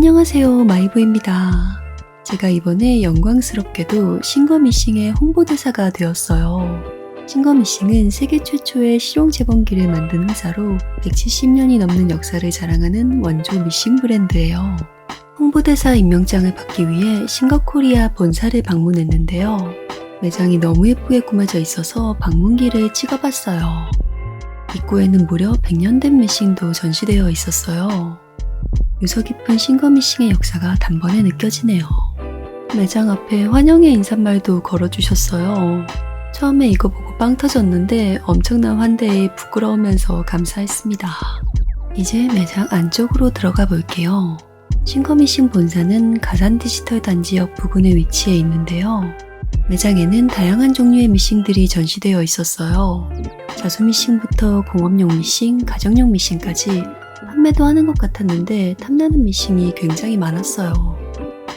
안녕하세요, 마이브입니다. 제가 이번에 영광스럽게도 싱거미싱의 홍보대사가 되었어요. 싱거미싱은 세계 최초의 실용 재봉기를 만든 회사로 170년이 넘는 역사를 자랑하는 원조 미싱 브랜드예요. 홍보대사 임명장을 받기 위해 싱거코리아 본사를 방문했는데요. 매장이 너무 예쁘게 꾸며져 있어서 방문기를 찍어봤어요. 입구에는 무려 100년 된 미싱도 전시되어 있었어요. 유서 깊은 싱거미싱의 역사가 단번에 느껴지네요. 매장 앞에 환영의 인사말도 걸어주셨어요. 처음에 이거 보고 빵 터졌는데 엄청난 환대에 부끄러우면서 감사했습니다. 이제 매장 안쪽으로 들어가 볼게요. 싱거미싱 본사는 가산 디지털 단지역 부근에 위치해 있는데요. 매장에는 다양한 종류의 미싱들이 전시되어 있었어요. 자수 미싱부터 공업용 미싱, 가정용 미싱까지 판매도 하는 것 같았는데 탐나는 미싱이 굉장히 많았어요.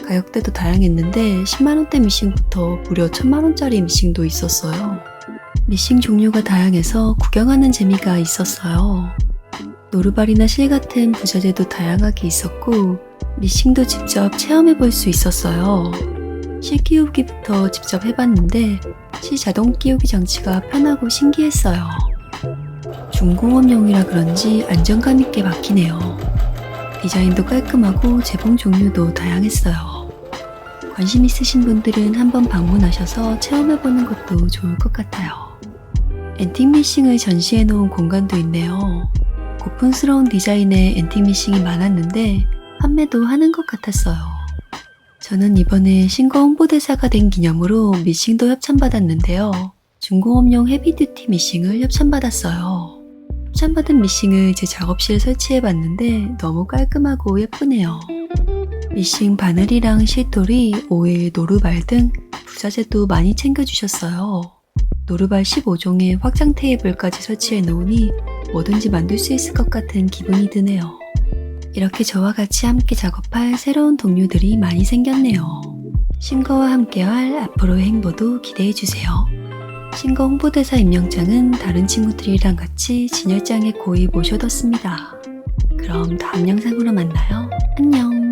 가격대도 다양했는데 10만원대 미싱부터 무려 1000만원짜리 미싱도 있었어요. 미싱 종류가 다양해서 구경하는 재미가 있었어요. 노루발이나 실 같은 부자재도 다양하게 있었고 미싱도 직접 체험해볼 수 있었어요. 실 끼우기부터 직접 해봤는데 실 자동 끼우기 장치가 편하고 신기했어요. 중공업용이라 그런지 안정감 있게 막히네요. 디자인도 깔끔하고 재봉 종류도 다양했어요. 관심 있으신 분들은 한번 방문하셔서 체험해보는 것도 좋을 것 같아요. 앤틱 미싱을 전시해 놓은 공간도 있네요. 고풍스러운 디자인의 앤틱 미싱이 많았는데 판매도 하는 것 같았어요. 저는 이번에 싱거 홍보대사가 된 기념으로 미싱도 협찬받았는데요. 중공업용 헤비듀티 미싱을 협찬받았어요. 협찬받은 미싱을 제 작업실에 설치해봤는데 너무 깔끔하고 예쁘네요. 미싱 바늘이랑 실돌이, 오일, 노루발 등 부자재도 많이 챙겨주셨어요. 노루발 15종에 확장 테이블까지 설치해 놓으니 뭐든지 만들 수 있을 것 같은 기분이 드네요. 이렇게 저와 같이 함께 작업할 새로운 동료들이 많이 생겼네요. 싱거와 함께할 앞으로의 행보도 기대해주세요. 싱거 홍보대사 임명장은 다른 친구들이랑 같이 진열장에 고이 모셔뒀습니다. 그럼 다음 영상으로 만나요. 안녕.